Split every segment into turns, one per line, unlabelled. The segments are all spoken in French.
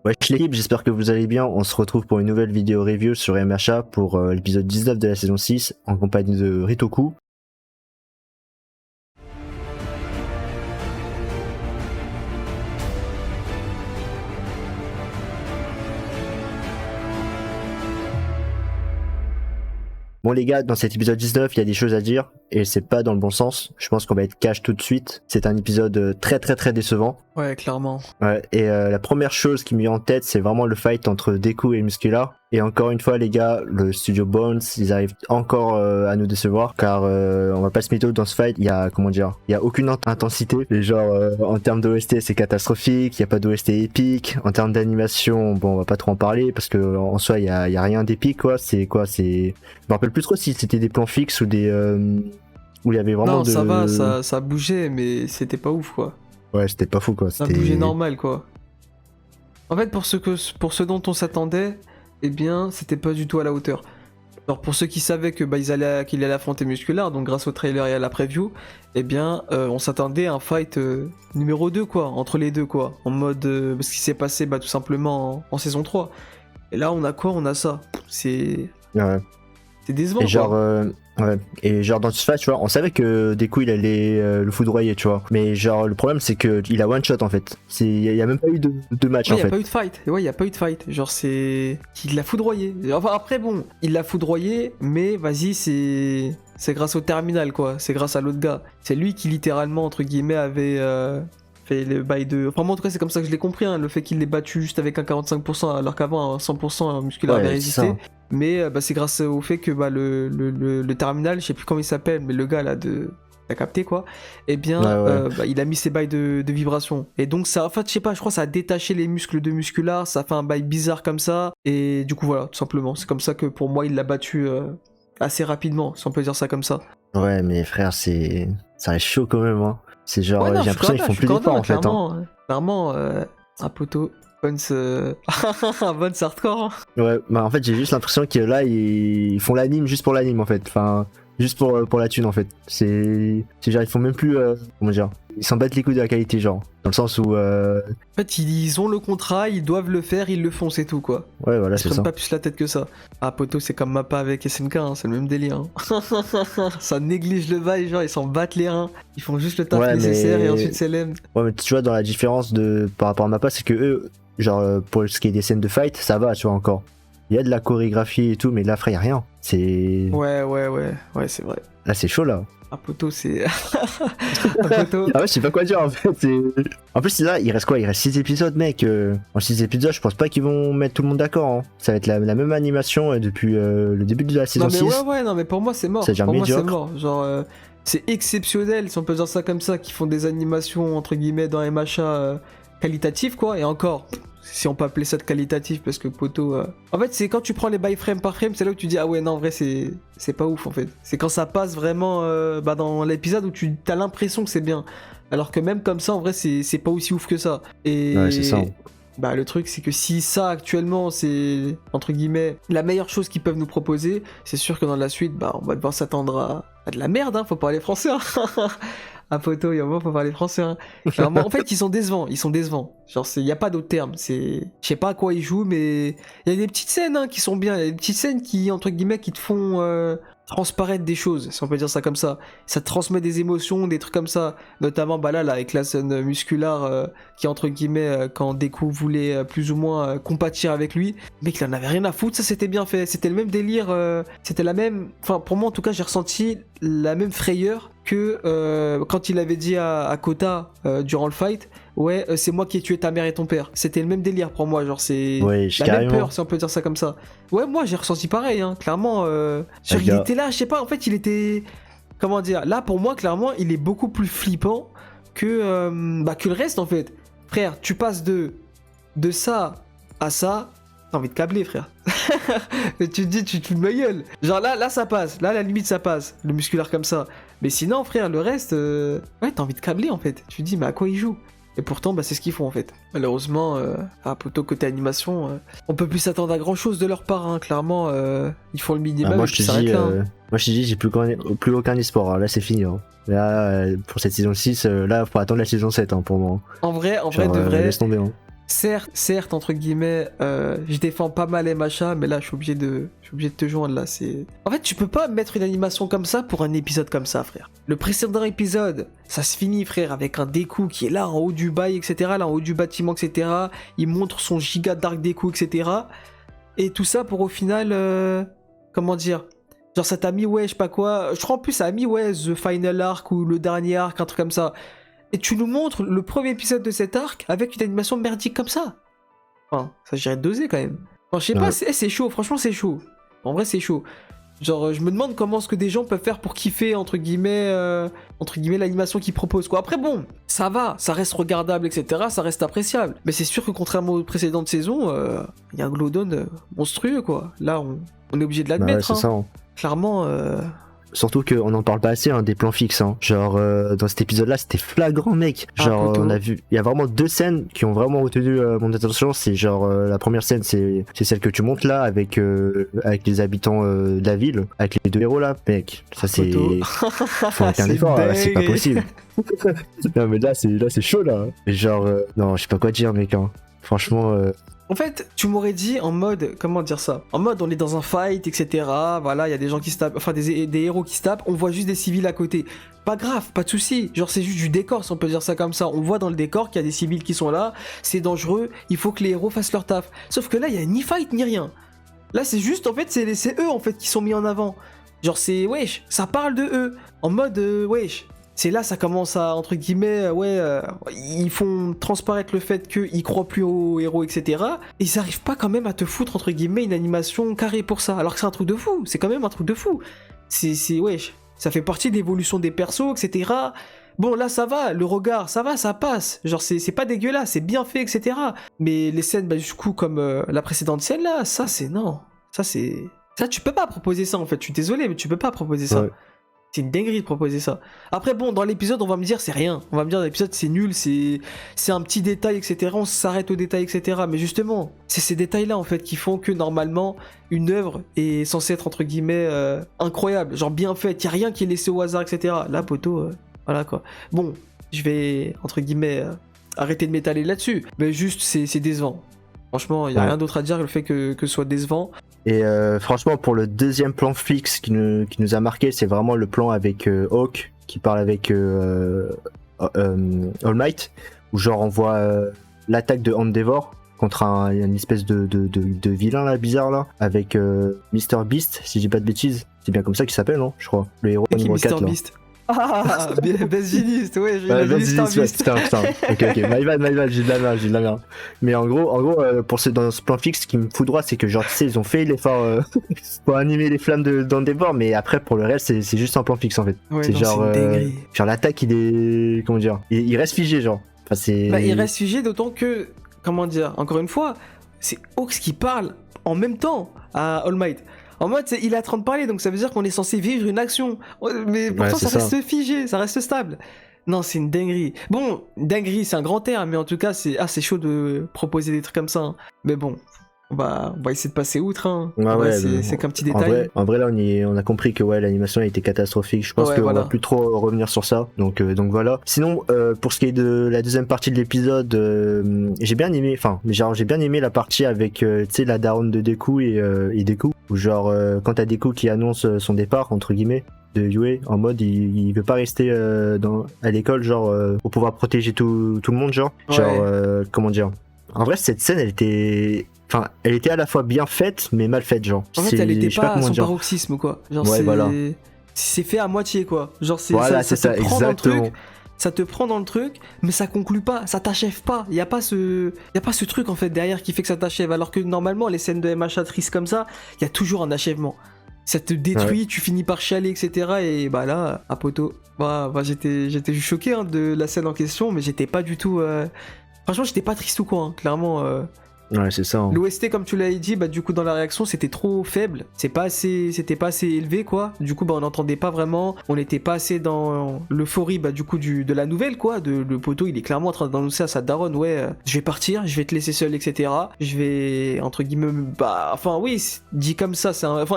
Wesh l'équipe, j'espère que vous allez bien. On se retrouve pour une nouvelle vidéo review sur MHA pour l'épisode 19 de la saison 6 en compagnie de Ritoku. Bon les gars, dans cet épisode 19, il y a des choses à dire et c'est pas dans le bon sens. Je pense qu'on va être cash tout de suite. C'est un épisode très décevant.
Ouais, clairement.
Ouais, et la première chose qui me vient en tête, c'est vraiment le fight entre Deku et Muscula. Et encore une fois les gars, le studio Bones, ils arrivent encore à nous décevoir car on va pas se mytho, dans ce fight, il y a aucune intensité. Et genre en termes d'OST c'est catastrophique, il y a pas d'OST épique. En termes d'animation, bon on va pas trop en parler parce que en soi il y a rien d'épique quoi. C'est je me rappelle plus trop si c'était des plans fixes ou des où il y avait vraiment
Non, ça va, ça bougeait, mais c'était pas ouf, quoi.
Ouais, c'était pas fou quoi.
Ça bougeait normal, quoi. En fait, pour ce dont on s'attendait, eh bien, c'était pas du tout à la hauteur. Alors, pour ceux qui savaient que qu'il allait affronter Muscular, donc grâce au trailer et à la preview, eh bien, on s'attendait à un fight numéro 2, quoi, entre les deux, quoi. En mode, ce qui s'est passé, tout simplement en saison 3. Et là, on a quoi? On a ça. C'est décevant,
et genre,
quoi.
ouais. Et genre dans ce fight, tu vois, on savait que Deku il allait le foudroyer, tu vois. Mais genre le problème c'est que il a one shot en fait. Il y a même pas eu de match
Ouais,
en
y a
fait.
pas eu de fight. Ouais, y a pas eu de fight. Genre c'est il l'a foudroyé. Enfin après bon, il l'a foudroyé, mais vas-y c'est grâce au terminal quoi. C'est grâce à l'autre gars. C'est lui qui littéralement entre guillemets avait fait le bail de. Enfin moi en tout cas c'est comme ça que je l'ai compris. Hein, le fait qu'il l'ait battu juste avec un 45% alors qu'avant un 100% musculaire avait résisté. Mais c'est grâce au fait que le terminal, je sais plus comment il s'appelle, mais le gars là de t'as capté quoi, eh bien il a mis ses bails de vibration et donc ça, en fait je sais pas, je crois que ça a détaché les muscles de Muscular, ça a fait un bail bizarre comme ça et du coup voilà, tout simplement c'est comme ça que pour moi il l'a battu assez rapidement, si on peut dire ça comme ça.
Ouais mais frère ça reste chaud quand même hein. C'est genre
ouais, non,
j'ai l'impression qu'ils font plus d'efforts en fait hein.
Clairement un poteau Bones Bones hardcore hein.
Ouais bah en fait j'ai juste l'impression que là ils font l'anime juste pour l'anime en fait, enfin juste pour la thune en fait. C'est genre ils font même plus comment dire, ils s'en battent les couilles de la qualité genre, dans le sens où
en fait ils ont le contrat, ils doivent le faire, ils le font, c'est tout quoi.
ouais voilà
ils
c'est
prennent
ça.
pas plus la tête que ça. Ah poto c'est comme Mappa avec SNK hein, c'est le même délire hein. Ça néglige le bail, genre ils s'en battent les reins, ils font juste le taf nécessaire et ensuite c'est l'aime.
Ouais mais tu vois dans la différence par rapport à Mappa, c'est que eux genre pour ce qui est des scènes de fight ça va tu vois encore. Il y a de la chorégraphie et tout, mais là, frère, y a rien. C'est.
Ouais, c'est vrai.
Là, c'est chaud, là.
Un poteau, c'est. Un poteau.
Ah ouais, je sais pas quoi dire, en fait. En plus, là, il reste quoi? Il reste 6 épisodes, mec. En 6 épisodes, je pense pas qu'ils vont mettre tout le monde d'accord. Hein. Ça va être la même animation depuis le début de la saison 6.
Non, mais pour moi, c'est mort.
C'est déjà médiocre.
Moi, c'est mort. Genre, c'est exceptionnel, si on peut dire ça comme ça, qu'ils font des animations, entre guillemets, dans MHA qualitatives, quoi. Et encore. Si on peut appeler ça de qualitatif, parce que poto. En fait, c'est quand tu prends les bails frame par frame, c'est là où tu dis ah ouais, non, en vrai, c'est pas ouf en fait. C'est quand ça passe vraiment dans l'épisode où tu as l'impression que c'est bien. Alors que même comme ça, en vrai, c'est pas aussi ouf que ça. Et.
Ouais, c'est ça.
Le truc, c'est que si ça actuellement, c'est entre guillemets la meilleure chose qu'ils peuvent nous proposer, c'est sûr que dans la suite, on va devoir s'attendre à de la merde, hein, faut parler français. Hein. À poteau, il y a un moment, faut parler français. Hein. Alors, en fait, ils sont décevants. Genre, il n'y a pas d'autre terme. Je sais pas à quoi ils jouent, mais il y a des petites scènes hein, qui sont bien. Il y a des petites scènes qui, entre guillemets, qui te font transparaître des choses, si on peut dire ça comme ça. Ça te transmet des émotions, des trucs comme ça. Notamment, là, avec la scène musculaire qui, entre guillemets, quand Deku voulait plus ou moins compatir avec lui, mec, il en avait rien à foutre. Ça, c'était bien fait. C'était le même délire. C'était la même. Enfin, pour moi, en tout cas, j'ai ressenti la même frayeur que quand il avait dit à Kota durant le fight, ouais, c'est moi qui ai tué ta mère et ton père. C'était le même délire pour moi, genre c'est la même peur, si on peut dire ça comme ça. Ouais, moi j'ai ressenti pareil, hein, clairement. Genre, il était là, je sais pas, en fait il était, comment dire, là pour moi clairement il est beaucoup plus flippant que le reste en fait. Frère, tu passes de ça à ça. T'as envie de câbler, frère. Tu te dis, tu te fous de ma gueule. Genre là, ça passe. Là, à la limite, ça passe. Le musculaire comme ça. Mais sinon, frère, le reste, ouais, t'as envie de câbler, en fait. Tu te dis, mais à quoi ils jouent? Et pourtant, c'est ce qu'ils font, en fait. Malheureusement, plutôt côté animation, on peut plus s'attendre à grand chose de leur part, hein. Clairement, ils font le minimum.
Moi, je te dis, j'ai plus aucun espoir. Hein. Là, c'est fini. Hein. Là, pour cette saison 6, là, faut attendre la saison 7 hein, pour moi.
En vrai, de vrai.
Laisse tomber. Hein.
certes, entre guillemets, je défends pas mal MHA, mais là, je suis obligé de te joindre, là, c'est... En fait, tu peux pas mettre une animation comme ça pour un épisode comme ça, frère. Le précédent épisode, ça se finit, frère, avec un Deku qui est là, en haut du bail, etc., là, en haut du bâtiment, etc., il montre son giga Dark Deku, etc., et tout ça pour, au final, comment dire... Genre, ça t'a mis, ouais, je sais pas quoi, je crois en plus, ça a mis, ouais, The Final Arc, ou le dernier arc, un truc comme ça. Et tu nous montres le premier épisode de cet arc avec une animation merdique comme ça. Enfin, ça j'irais doser quand même. Enfin, je sais pas, c'est chaud, franchement c'est chaud. En vrai c'est chaud. Genre, je me demande comment est-ce que des gens peuvent faire pour kiffer, entre guillemets, l'animation qu'ils proposent, quoi. Après bon, ça va, ça reste regardable, etc., ça reste appréciable. Mais c'est sûr que contrairement aux précédentes saisons, y a un Glowdon monstrueux, quoi. Là, on est obligé de l'admettre,
c'est ça.
Clairement...
Surtout qu'on en parle pas assez des plans fixes. Genre dans cet épisode-là, c'était flagrant, mec. Genre on a vu, il y a vraiment 2 scènes qui ont vraiment retenu mon attention. C'est genre la première scène, c'est celle que tu montes là avec les habitants de la ville, avec les 2 héros là, mec. Ça c'est, faut aucun effort, c'est pas possible. Non mais là c'est chaud là. Genre non, je sais pas quoi dire, mec. Franchement.
En fait, tu m'aurais dit en mode, comment dire ça? En mode, on est dans un fight, etc. Voilà, il y a des gens qui se tapent, enfin des héros qui se tapent, on voit juste des civils à côté. Pas grave, pas de souci. Genre, c'est juste du décor, si on peut dire ça comme ça. On voit dans le décor qu'il y a des civils qui sont là, c'est dangereux, il faut que les héros fassent leur taf. Sauf que là, il y a ni fight ni rien. Là, c'est juste, en fait, c'est eux, en fait, qui sont mis en avant. Genre, c'est, wesh, ça parle de eux. En mode, wesh. C'est là, ça commence à, entre guillemets, ils font transparaître le fait qu'ils croient plus aux héros, etc. Et ils arrivent pas quand même à te foutre, entre guillemets, une animation carrée pour ça. Alors que c'est un truc de fou, c'est quand même un truc de fou. Wesh, ça fait partie de l'évolution des persos, etc. Bon, là, ça va, le regard, ça va, ça passe. Genre, c'est pas dégueulasse, c'est bien fait, etc. Mais les scènes, du coup, comme la précédente scène, là, ça, c'est non. Ça, tu peux pas proposer ça, en fait. Je suis désolé, mais tu peux pas proposer ça. Ouais. C'est une dinguerie de proposer ça. Après bon, dans l'épisode on va me dire c'est rien. On va me dire dans l'épisode c'est nul, c'est un petit détail, etc. On s'arrête aux détails, etc. Mais justement, c'est ces détails-là en fait qui font que normalement une œuvre est censée être entre guillemets incroyable, genre bien faite. Y a rien qui est laissé au hasard, etc. Là poteau, voilà quoi. Bon, je vais entre guillemets arrêter de m'étaler là-dessus. Mais juste c'est décevant. Franchement, y a rien d'autre à dire que le fait que ce soit décevant.
Et franchement, pour le deuxième plan fixe qui nous a marqué, c'est vraiment le plan avec Hawk qui parle avec All Might, où genre on voit l'attaque de Endeavor contre une espèce de vilain là, bizarre là, avec Mr Beast, si je dis pas de bêtises. C'est bien comme ça qu'il s'appelle, non? Je crois. Le héros numéro 4 là. Beast.
Ah, Best Genius, ouais, j'ai Mr Beast.
Putain. Ok, my bad, j'ai de la merde. Mais en gros, dans ce plan fixe, ce qui me fout droit, c'est que genre, tu sais, ils ont fait l'effort pour animer les flammes d'Endeavor, mais après, pour le reste, c'est juste un plan fixe en fait.
Ouais,
c'est
non,
genre l'attaque, il est, comment dire, il reste figé, genre. Enfin,
il reste figé, d'autant que, comment dire, encore une fois, c'est Hawks qui parle en même temps à All Might. En mode, il est en train de parler, donc ça veut dire qu'on est censé vivre une action. Mais pourtant, ça reste figé, ça reste stable. Non, c'est une dinguerie. Bon, dinguerie, c'est un grand terme, mais en tout cas, c'est chaud de proposer des trucs comme ça. Hein. Mais bon, on va essayer de passer outre. Hein. C'est qu'un petit détail.
En vrai, là, on a compris que l'animation a été catastrophique. Je pense qu'on va plus trop revenir sur ça. Donc voilà. Sinon, pour ce qui est de la deuxième partie de l'épisode, j'ai bien aimé la partie avec, tu sais, la daronne de Deku et Deku. Où genre, quand t'as Deku qui annonce son départ, entre guillemets, de Yue, en mode il veut pas rester à l'école, genre, pour pouvoir protéger tout le monde, genre. Comment dire. En vrai, cette scène, elle était à la fois bien faite, mais mal faite, genre.
En fait, elle était pas à son paroxysme, quoi. Genre, c'est fait à moitié, quoi. Genre, ça te prend dans le truc. Ça te prend dans le truc, mais ça conclut pas, ça t'achève pas. Y a pas ce truc en fait derrière qui fait que ça t'achève. Alors que normalement les scènes de MHA tristes comme ça, y a toujours un achèvement. Ça te détruit, tu finis par chialer, etc. Et bah là, à poteau. J'étais juste choqué de la scène en question, mais j'étais pas du tout. Franchement, j'étais pas triste ou quoi, hein. Clairement.
Ouais, c'est ça. Hein.
L'OST, comme tu l'avais dit, du coup, dans la réaction, c'était trop faible. C'était pas assez élevé, quoi. Du coup, on n'entendait pas vraiment. On n'était pas assez dans l'euphorie, du coup, de la nouvelle, quoi. Le poteau, il est clairement en train d'annoncer à sa daronne, je vais partir, je vais te laisser seul, etc. Je vais, entre guillemets, dit comme ça,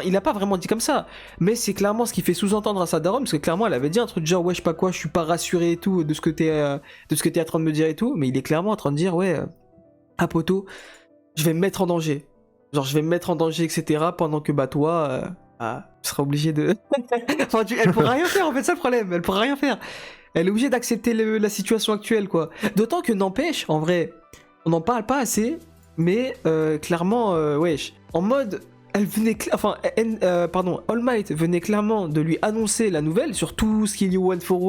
il a pas vraiment dit comme ça. Mais c'est clairement ce qu'il fait sous-entendre à sa daronne, parce que clairement, elle avait dit un truc genre, je sais pas quoi, je suis pas rassuré et tout, de ce que t'es en train de me dire et tout. Mais il est clairement en train de dire, ah poto, je vais me mettre en danger. Genre, je vais me mettre en danger, etc. Pendant que, bah, toi, tu seras obligé de... enfin, elle pourra rien faire, en fait, c'est le problème. Elle pourra rien faire. Elle est obligée d'accepter la situation actuelle, quoi. D'autant que, n'empêche, en vrai, on n'en parle pas assez, mais clairement, wesh, en mode... Elle venait, All Might venait clairement de lui annoncer la nouvelle sur tout ce qui est lié au One for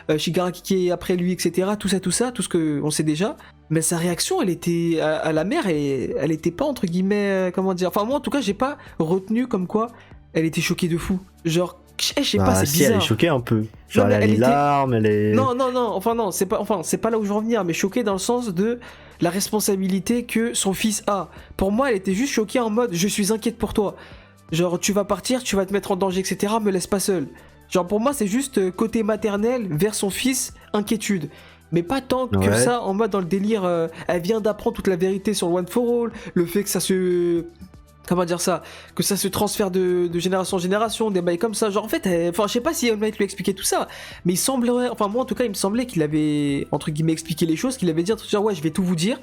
All, Shigaraki qui est après lui, etc. Tout ça, tout ce que on sait déjà. Mais sa réaction, elle était à la mère et elle était pas entre guillemets, comment dire. Enfin moi en tout cas, j'ai pas retenu comme quoi elle était choquée de fou. Genre, je sais pas, c'est
si,
bizarre.
elle est choquée un peu. Genre,
Non,
elle a les larmes, elle est...
Non, c'est pas là où je veux en venir, mais choquée dans le sens de la responsabilité que son fils a. Pour moi, elle était juste choquée en mode, je suis inquiète pour toi. Genre, tu vas partir, tu vas te mettre en danger, etc., me laisse pas seul. Genre, pour moi, c'est juste côté maternel vers son fils, inquiétude. Mais pas tant que ça, en mode dans le délire, elle vient d'apprendre toute la vérité sur le One for All, le fait que ça se... Comment dire ça? Que ça se transfère de génération en génération, des bails comme ça. Genre en fait, je sais pas si All Might lui expliquait tout ça, mais il semblerait, enfin moi en tout cas, il me semblait qu'il avait, entre guillemets, expliqué les choses, qu'il avait dit genre ouais, je vais tout vous dire.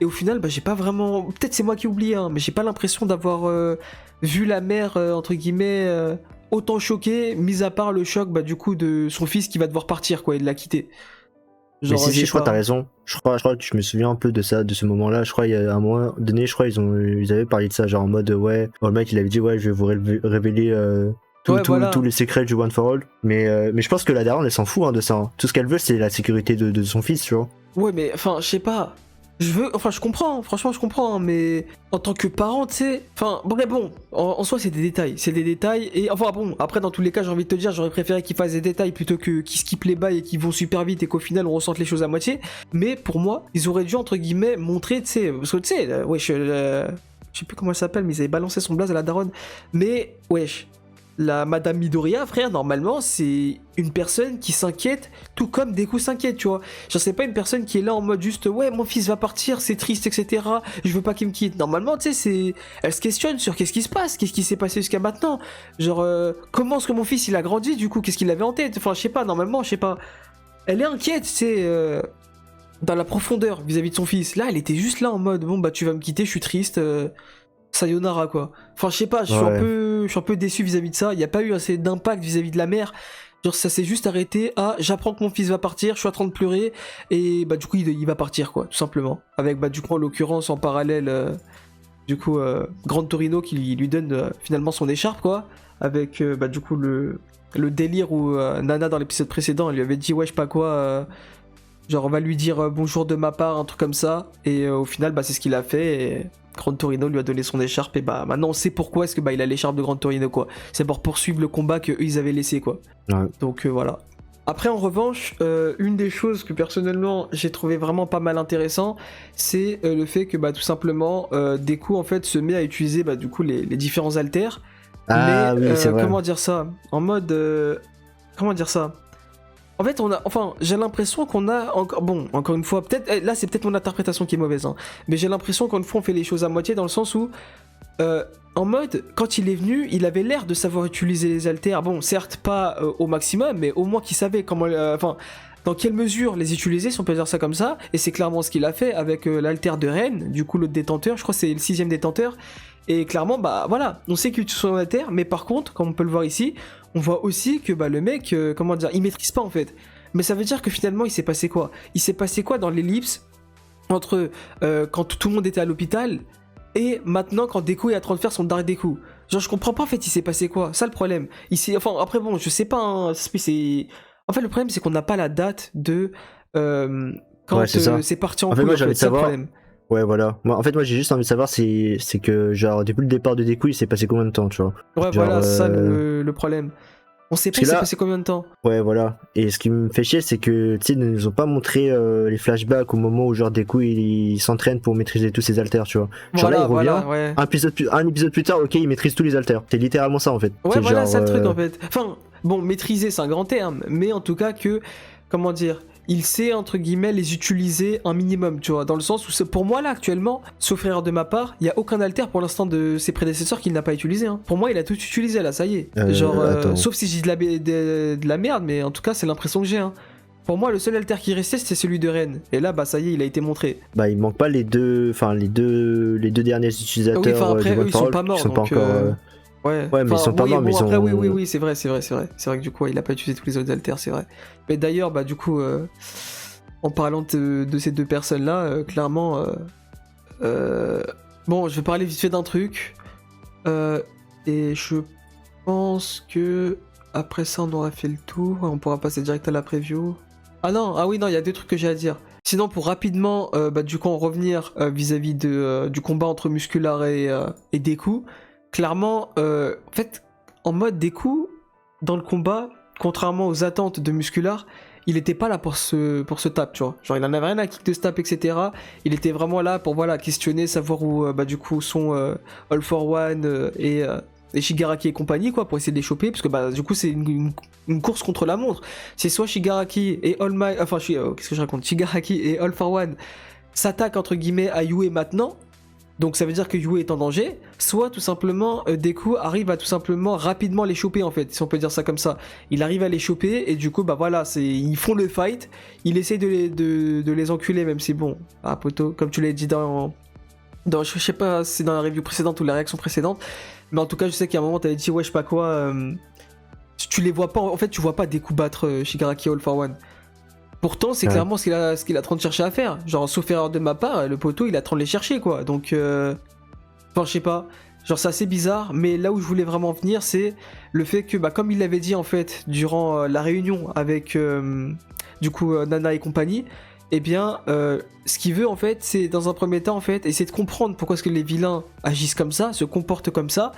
Et au final, bah j'ai pas vraiment, peut-être c'est moi qui oublie, hein, mais j'ai pas l'impression d'avoir vu la mère, entre guillemets, autant choquée, mis à part le choc, bah du coup, de son fils qui va devoir partir, quoi, et de la quitter.
Genre, mais si, je crois que t'as raison. Je crois que je me souviens un peu de ça, de ce moment-là. Je crois il y a un moment donné, je crois ils avaient parlé de ça, genre en mode ouais, le mec il avait dit ouais, je vais vous révéler tous les secrets du One for All. Mais je pense que la daronne elle s'en fout de ça. Hein. Tout ce qu'elle veut c'est la sécurité de son fils, tu vois.
Ouais, mais enfin, je sais pas. Je comprends, franchement, je comprends, hein, mais en tant que parent, tu sais, enfin, bon, en soi, c'est des détails, et enfin, bon, après, dans tous les cas, j'ai envie de te dire, j'aurais préféré qu'ils fassent des détails plutôt qu'ils skippent les bails et qu'ils vont super vite et qu'au final, on ressente les choses à moitié, mais pour moi, ils auraient dû, entre guillemets, montrer, tu sais, parce que, tu sais, wesh, je sais plus comment elle s'appelle, mais ils avaient balancé son blaze à la daronne, mais, wesh, la Madame Midoriya, frère, normalement, c'est une personne qui s'inquiète, tout comme Deku s'inquiète, tu vois. Genre, c'est pas une personne qui est là en mode juste, ouais, mon fils va partir, c'est triste, etc. Je veux pas qu'il me quitte. Normalement, tu sais, elle se questionne sur qu'est-ce qui se passe, qu'est-ce qui s'est passé jusqu'à maintenant. Genre, comment est-ce que mon fils, il a grandi, du coup, qu'est-ce qu'il avait en tête. Enfin, je sais pas, normalement, je sais pas. Elle est inquiète, tu sais, dans la profondeur vis-à-vis de son fils. Là, elle était juste là en mode, bon, bah, tu vas me quitter, je suis triste. Sayonara quoi. Enfin je sais pas, je suis un peu déçu vis-à-vis de ça. Il y a pas eu assez d'impact vis-à-vis de la mère. Genre ça s'est juste arrêté à j'apprends que mon fils va partir, je suis en train de pleurer et bah du coup il va partir quoi, tout simplement. Avec bah du coup en l'occurrence en parallèle Grand Torino qui lui donne finalement son écharpe quoi. Avec bah du coup le délire où Nana dans l'épisode précédent elle lui avait dit ouais je sais pas quoi. Genre on va lui dire bonjour de ma part, un truc comme ça. Et au final bah c'est ce qu'il a fait et Grand Torino lui a donné son écharpe et bah maintenant on sait pourquoi est-ce que bah il a l'écharpe de Grand Torino quoi. C'est pour poursuivre le combat que eux ils avaient laissé quoi. Ouais. Donc voilà. Après en revanche, une des choses que personnellement j'ai trouvé vraiment pas mal intéressant, c'est le fait que bah tout simplement Deku en fait se met à utiliser bah du coup les différents haltères.
Ah mais, oui c'est vrai.
Comment dire ça? En mode comment dire ça? En fait, j'ai l'impression qu'on a encore, bon, encore une fois, peut-être, là, c'est peut-être mon interprétation qui est mauvaise, hein, mais j'ai l'impression qu'encore une fois, on fait les choses à moitié dans le sens où, en mode, quand il est venu, il avait l'air de savoir utiliser les haltères. Bon, certes, pas au maximum, mais au moins qu'il savait comment, dans quelle mesure les utiliser, si on peut dire ça comme ça, et c'est clairement ce qu'il a fait avec l'haltère de Ren, du coup, l'autre détenteur, je crois que c'est le 6ème détenteur, et clairement, bah voilà, on sait qu'il utilise son haltère, mais par contre, comme on peut le voir ici, on voit aussi que bah, le mec, comment dire, il maîtrise pas en fait. Mais ça veut dire que finalement, il s'est passé quoi? Il s'est passé quoi dans l'ellipse entre quand tout le monde était à l'hôpital et maintenant quand Deku est en train de faire son Dark Deku? Genre, je comprends pas en fait, il s'est passé quoi? Ça le problème. Enfin, après, bon, je sais pas, hein, c'est. En fait, le problème, c'est qu'on n'a pas la date de quand c'est parti en couille.
Moi, j'avais savoir. Problème. Ouais, voilà. Moi, en fait, moi, j'ai juste envie de savoir c'est que, genre, depuis le départ de Deku, il s'est passé combien de temps, tu vois?
Ouais, genre, voilà, ça le problème. On sait pas il s'est passé combien de temps.
Ouais, voilà. Et ce qui me fait chier, c'est que, tu sais, ils ne nous ont pas montré les flashbacks au moment où, genre, Deku, il s'entraîne pour maîtriser tous ses haltères, tu vois. Genre là, il revient, ouais. un épisode plus tard, ok, il maîtrise tous les haltères. C'est littéralement ça, en fait.
Ouais,
c'est
voilà,
genre,
c'est le truc, en fait. Enfin, bon, maîtriser, c'est un grand terme, mais en tout cas que, comment dire, il sait, entre guillemets, les utiliser un minimum, tu vois, dans le sens où, pour moi, là, actuellement, sauf erreur de ma part, il n'y a aucun alter pour l'instant de ses prédécesseurs qu'il n'a pas utilisé. Hein. Pour moi, il a tout utilisé, là, ça y est. Genre, sauf si j'ai de la merde, mais en tout cas, c'est l'impression que j'ai. Hein. Pour moi, le seul alter qui restait, c'était celui de Ren. Et là, bah ça y est, il a été montré.
Bah, il manque pas les deux derniers utilisateurs
Oui, enfin après,
du
eux, ils sont
One-for-All
pas
qui
morts,
sont pas
donc...
encore.
Ouais.
Ouais, mais ils sont pas morts, mais ils
après,
ont.
oui, c'est vrai. C'est vrai que du coup, ouais, il a pas utilisé tous les autres alters, c'est vrai. Mais d'ailleurs, bah du coup, en parlant de ces deux personnes-là, clairement, bon, je vais parler vite fait d'un truc. Et je pense que après ça, on aura fait le tour. On pourra passer direct à la preview. Ah oui, non, il y a deux trucs que j'ai à dire. Sinon, pour rapidement, bah, du coup, en revenir vis-à-vis du combat entre Muscular et Deku, clairement, en fait, en mode Deku, dans le combat, contrairement aux attentes de Muscular, il était pas là pour se tape, tu vois. Genre, il en avait rien à kick de stab, etc. Il était vraiment là pour, voilà, questionner, savoir où, bah, du coup, sont All for One et Shigaraki et compagnie, quoi, pour essayer de les choper, parce que, bah, du coup, c'est une course contre la montre. C'est soit Shigaraki et All Might, enfin, qu'est-ce que je raconte, Shigaraki et All for One s'attaquent, entre guillemets, à Yue maintenant, donc ça veut dire que Yue est en danger, soit tout simplement Deku arrive à tout simplement rapidement les choper, en fait, si on peut dire ça comme ça. Il arrive à les choper et du coup bah voilà, ils font le fight, il essaie de les enculer, même si bon, ah poto, comme tu l'as dit dans je sais pas si c'est dans la review précédente ou la réaction précédente, mais en tout cas je sais qu'à un moment t'avais dit ouais je sais pas quoi, tu les vois pas, en fait tu vois pas Deku battre Shigaraki All for One. Pourtant, c'est clairement ce qu'il est en train de chercher à faire. Genre, sauf erreur de ma part, le poteau, il est en train de les chercher, quoi. Donc, enfin, je sais pas. Genre, c'est assez bizarre, mais là où je voulais vraiment venir, c'est le fait que, bah, comme il l'avait dit, en fait, durant la réunion avec, du coup, Nana et compagnie, eh bien, ce qu'il veut, en fait, c'est, dans un premier temps, en fait, essayer de comprendre pourquoi est-ce que les vilains agissent comme ça, se comportent comme ça,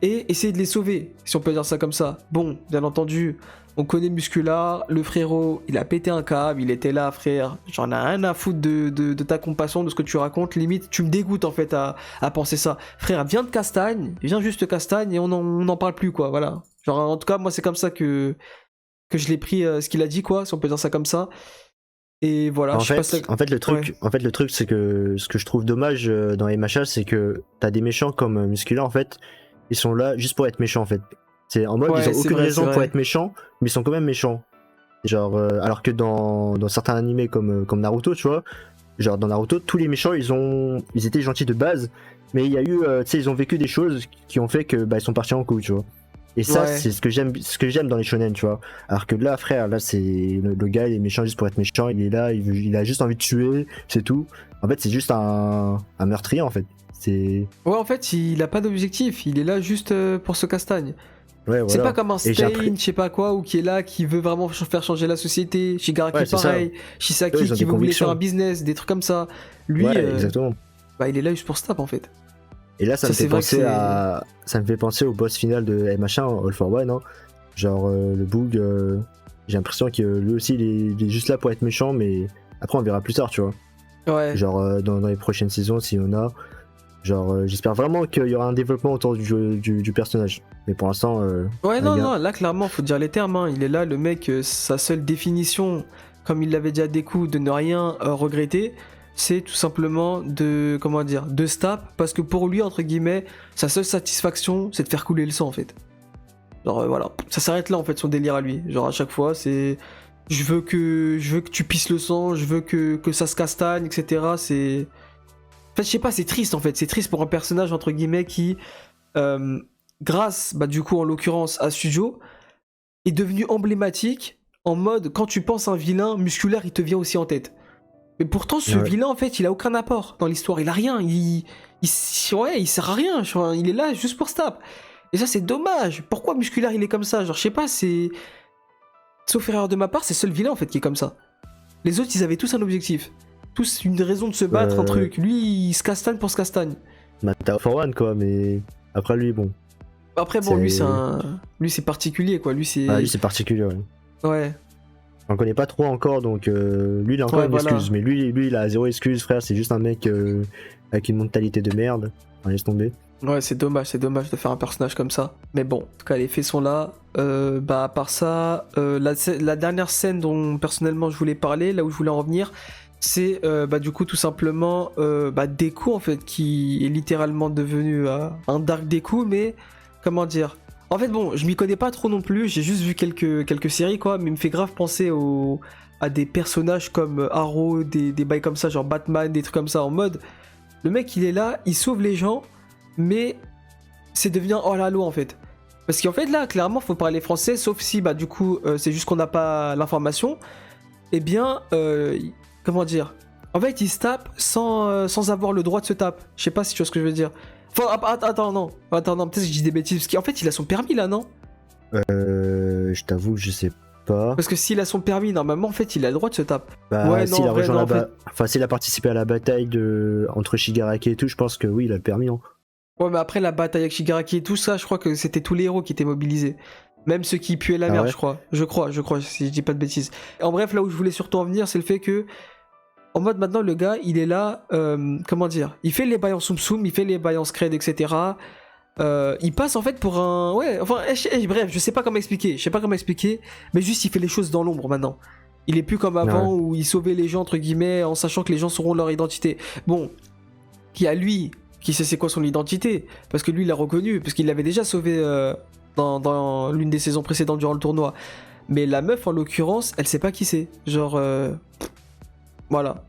et essayer de les sauver, si on peut dire ça comme ça. Bon, bien entendu... On connaît Muscular, le frérot, il a pété un câble, il était là, frère. J'en ai rien à foutre de ta compassion, de ce que tu racontes. Limite, tu me dégoûtes en fait à penser ça. Frère, viens de Castagne, viens juste de Castagne et on n'en parle plus, quoi. Voilà. Genre, en tout cas, moi, c'est comme ça que je l'ai pris, ce qu'il a dit, quoi, si on peut dire ça comme ça. Et voilà.
En fait, le truc, c'est que ce que je trouve dommage dans les machas, c'est que t'as des méchants comme Muscular, en fait, ils sont là juste pour être méchants, en fait. C'est en mode, ils ont aucune raison pour être méchants, mais ils sont quand même méchants. Genre, alors que dans certains animés comme Naruto, tu vois, genre dans Naruto, tous les méchants, ils étaient gentils de base, mais il y a eu, tu sais, ils ont vécu des choses qui ont fait que, bah, ils sont partis en couille, tu vois. Et ça, c'est ce que j'aime dans les shonen, tu vois. Alors que là, frère, là, c'est le gars, il est méchant juste pour être méchant, il est là, il a juste envie de tuer, c'est tout. En fait, c'est juste un meurtrier, en fait.
Ouais, en fait, il a pas d'objectif, il est là juste pour se castagne.
Ouais, voilà.
C'est pas comme un Stain, je sais pas quoi, ou qui est là, qui veut vraiment faire changer la société. Shigaraki pareil, Shisaki qui veut voulait faire un business, des trucs comme ça. Lui,
exactement.
Bah, il est là juste pour stab en fait.
Et là, ça me fait penser au boss final de All for One. Hein. Genre le Boog, j'ai l'impression que lui aussi, il est juste là pour être méchant, mais après on verra plus tard, tu vois.
Ouais.
Genre dans les prochaines saisons, si on a. Genre, j'espère vraiment qu'il y aura un développement autour du personnage. Mais pour l'instant.
Ouais, non, là, clairement, faut dire les termes. Hein. Il est là, le mec, sa seule définition, comme il l'avait dit à Deku, de ne rien regretter, c'est tout simplement de stab. Parce que pour lui, entre guillemets, sa seule satisfaction, c'est de faire couler le sang, en fait. Genre, voilà. Ça s'arrête là, en fait, son délire à lui. Genre, à chaque fois, c'est. Je veux que tu pisses le sang, je veux que ça se castagne, etc. C'est. En fait, je sais pas, c'est triste en fait. C'est triste pour un personnage, entre guillemets, qui, grâce, bah, du coup, en l'occurrence, à Studio, est devenu emblématique en mode, quand tu penses à un vilain, Musculaire, il te vient aussi en tête. Mais pourtant, ce vilain, en fait, il a aucun apport dans l'histoire. Il a rien. Il sert à rien. Il est là juste pour stab. Et ça, c'est dommage. Pourquoi Musculaire, il est comme ça? Genre, je sais pas, c'est. Sauf erreur de ma part, c'est le seul vilain, en fait, qui est comme ça. Les autres, ils avaient tous un objectif. Tous une raison de se battre, un truc. Lui, il se castagne pour se castagne.
Bah, t'as All for One, quoi, mais après lui, bon.
Après, bon, lui, c'est particulier, quoi. Lui, c'est.
Ah, lui, c'est particulier, ouais.
Ouais.
On connaît pas trop encore, donc lui, il a encore une excuse. Mais lui, il a zéro excuse, frère. C'est juste un mec avec une mentalité de merde. On laisse tomber.
Ouais, c'est dommage de faire un personnage comme ça. Mais bon, en tout cas, les faits sont là. Bah, à part ça, la dernière scène dont personnellement je voulais parler, là où je voulais en revenir, c'est bah, du coup tout simplement Deku en fait, qui est littéralement devenu un Dark Deku, mais comment dire, en fait bon, je m'y connais pas trop non plus, j'ai juste vu quelques séries quoi, mais il me fait grave penser à des personnages comme Arrow, des bails comme ça, genre Batman, des trucs comme ça, en mode, le mec il est là, il sauve les gens, mais c'est devient hors la loi en fait. Parce qu'en fait là, clairement, faut parler français, sauf si, bah du coup, c'est juste qu'on n'a pas l'information. Eh bien, comment dire, en fait, il se tape sans avoir le droit de se taper. Je sais pas si tu vois ce que je veux dire. Enfin, attends, non, peut-être que je dis des bêtises, parce qu'en fait, il a son permis là, non?
Je t'avoue que je sais pas.
Parce que s'il a son permis, normalement, en fait, il a le droit de se taper.
Bah,
Ouais,
s'il
non,
a
en vrai,
rejoint
non,
la
en fait.
enfin, s'il a participé à la bataille entre Shigaraki et tout, je pense que oui, il a le permis. Hein.
Ouais, mais après la bataille avec Shigaraki et tout ça, je crois que c'était tous les héros qui étaient mobilisés. Même ceux qui puaient la
Ah
merde,
ouais
je crois, si je dis pas de bêtises. En bref, là où je voulais surtout en venir, c'est le fait que, en mode maintenant, le gars, il est là, comment dire, il fait les bails en Tsum Tsum, il fait les bails en Scred, etc. Il passe en fait pour un... Ouais, enfin, bref, je sais pas comment expliquer, mais juste il fait les choses dans l'ombre maintenant. Il est plus comme avant où il sauvait les gens, entre guillemets, en sachant que les gens sauront leur identité. Bon, il y a lui qui sait c'est quoi son identité, parce que lui il l'a reconnu, parce qu'il l'avait déjà sauvé dans l'une des saisons précédentes durant le tournoi. Mais la meuf en l'occurrence, elle sait pas qui c'est. Genre, voilà.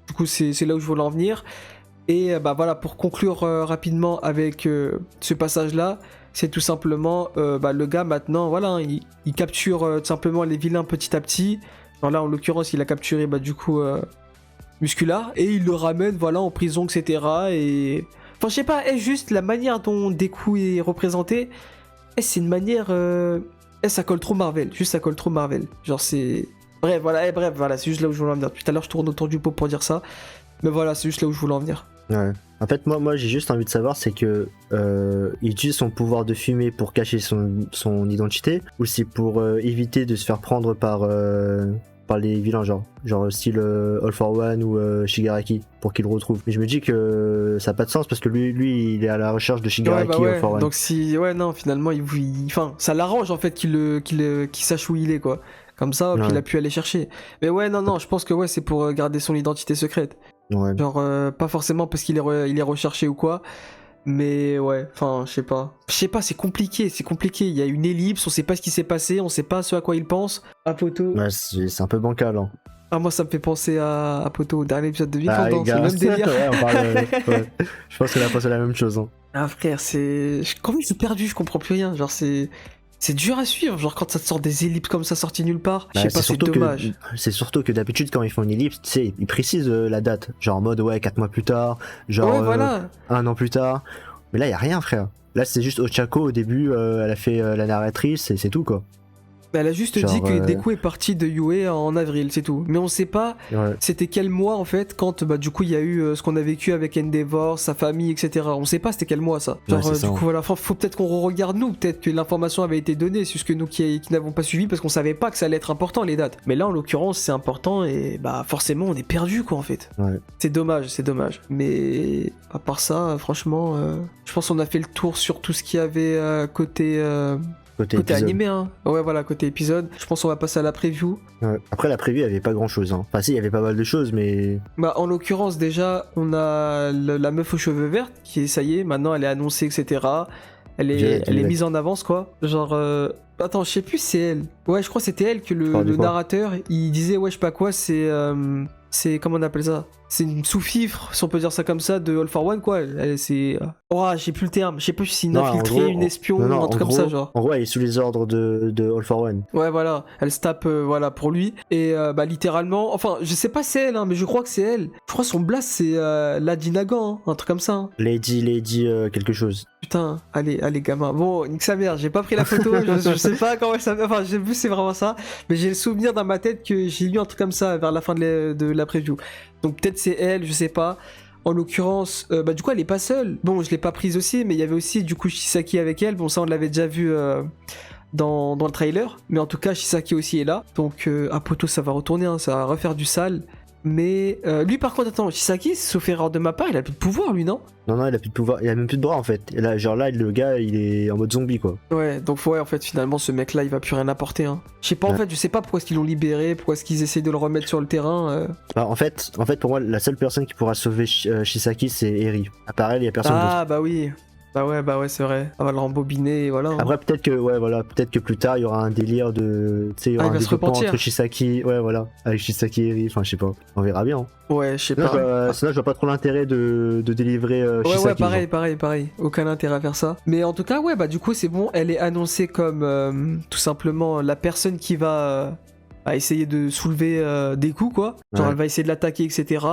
Du coup, c'est là où je voulais en venir. Et bah voilà, pour conclure rapidement avec ce passage-là, c'est tout simplement bah, le gars maintenant, voilà, hein, il capture tout simplement les vilains petit à petit. Alors là, en l'occurrence, il a capturé bah, du coup Muscula et il le ramène voilà en prison, etc. Et enfin, je sais pas, juste la manière dont Deku est représenté, c'est une manière, ça colle trop Marvel, juste ça colle trop Marvel. Genre c'est bref, voilà, c'est juste là où je voulais en venir. Tout à l'heure, je tourne autour du pot pour dire ça, mais voilà, c'est juste là où je voulais en venir.
Ouais. En fait, moi j'ai juste envie de savoir, c'est que il utilise son pouvoir de fumée pour cacher son identité, ou c'est pour éviter de se faire prendre par les vilains, genre style All for One ou Shigaraki, pour qu'il le retrouve. Mais je me dis que ça n'a pas de sens parce que lui il est à la recherche de Shigaraki
ouais,
All for One.
Donc si, ouais, non, finalement, enfin, ça l'arrange en fait qu'il sache où il est, quoi. Comme ça, puis il a pu aller chercher. Mais ouais, non, je pense que ouais, c'est pour garder son identité secrète.
Ouais.
Genre, pas forcément parce qu'il est recherché ou quoi, mais ouais, enfin, je sais pas, c'est compliqué, il y a une ellipse, on sait pas ce qui s'est passé, on sait pas ce à quoi il pense. Apoto.
Ouais, c'est un peu bancal. Hein.
Ah, moi, ça me fait penser à Apoto, au dernier épisode de
Vikingdom,
c'est le même délire.
Ouais, on parle, ouais. Je pense qu'on a pensé la même chose. Hein.
Ah, frère, quand je suis perdu, je comprends plus rien, genre, c'est dur à suivre, genre quand ça te sort des ellipses comme ça sorties nulle part. Je sais pas, c'est dommage.
C'est surtout que d'habitude, quand ils font une ellipse, tu sais, ils précisent la date. Genre en mode, ouais, 4 mois plus tard, genre
ouais, voilà.
1 an plus tard. Mais là, y a rien, frère. Là, c'est juste Ochako, au début, elle a fait la narratrice et c'est tout, quoi.
Elle a juste dit que Deku est parti de Yue en avril, c'est tout. Mais on sait pas c'était quel mois en fait quand bah du coup il y a eu ce qu'on a vécu avec Endeavor, sa famille, etc. On sait pas c'était quel mois ça. Genre du coup voilà, faut peut-être qu'on re-regarde nous, peut-être que l'information avait été donnée, c'est juste que nous qui n'avons pas suivi parce qu'on savait pas que ça allait être important les dates. Mais là en l'occurrence c'est important et bah forcément on est perdu quoi en fait.
Ouais.
C'est dommage. Mais à part ça, franchement, je pense qu'on a fait le tour sur tout ce qu'il y avait côté animé, hein. Ouais, voilà, côté épisode. Je pense qu'on va passer à la preview.
Ouais. Après, la preview, il y avait pas grand chose. Hein. Enfin, si, il y avait pas mal de choses, mais.
Bah, en l'occurrence, déjà, on a la meuf aux cheveux verts qui est, ça y est, maintenant elle est annoncée, etc. Elle est mise en avance, quoi. Genre. Attends, je sais plus si c'est elle. Ouais, je crois que c'était elle que le narrateur, il disait, ouais, je sais pas quoi, c'est. Comment on appelle ça? C'est une sous-fifre, si on peut dire ça comme ça, de All for One, quoi. C'est. Oh, j'ai plus le terme. Je sais plus si c'est une infiltrée, une espion, un truc comme ça, genre.
En gros, elle est sous les ordres de All for One.
Ouais, voilà. Elle se tape, voilà, pour lui. Et, bah, littéralement. Enfin, je sais pas si c'est elle, hein, mais je crois que c'est elle. Je crois que son blast, c'est Lady Nagan, hein, un truc comme ça. Hein.
Lady, quelque chose.
Putain, allez, gamin. Bon, nique sa mère, j'ai pas pris la photo, je sais pas comment ça. Enfin, j'ai vu, c'est vraiment ça. Mais j'ai le souvenir dans ma tête que j'ai lu un truc comme ça vers la fin de la preview. Donc peut-être c'est elle, je sais pas. En l'occurrence, bah du coup elle est pas seule. Bon, je l'ai pas prise aussi, mais il y avait aussi du coup Shisaki avec elle. Bon, ça on l'avait déjà vu dans le trailer. Mais en tout cas, Shisaki aussi est là. Donc Apoto ça va retourner, hein, ça va refaire du sale. Mais lui par contre, attends, Shisaki, sauf erreur de ma part, il a plus de pouvoir lui, non?
Non, il a plus de pouvoir, il a même plus de bras en fait. Et là, genre là, le gars, il est en mode zombie quoi.
Ouais, donc ouais, en fait, finalement, ce mec-là, il va plus rien apporter. Hein. Je sais pas, en fait, je sais pas pourquoi est-ce qu'ils l'ont libéré, pourquoi est-ce qu'ils essayent de le remettre sur le terrain.
Bah, en fait, pour moi, la seule personne qui pourra sauver Shisaki, c'est Eri. À part elle, il y a personne d'autre.
Ah, bah oui. Bah ouais, c'est vrai. On va le rembobiner, et voilà. Hein.
Après, peut-être que, ouais, voilà, peut-être que plus tard, il y aura un délire de. Tu sais, il y aura
il
un
va se
développement
repentir.
entre Shisaki. Ouais, voilà. Avec Shisaki et Eri. Enfin, je sais pas. On verra bien. Hein.
Ouais, je sais
Sinon,
pas.
sinon, je vois pas trop l'intérêt de délivrer Shisaki.
Ouais, pareil. Aucun intérêt à faire ça. Mais en tout cas, ouais, bah du coup, c'est bon. Elle est annoncée comme tout simplement la personne qui va essayer de soulever des coups, quoi. Genre,
Ouais.
elle va essayer de l'attaquer, etc.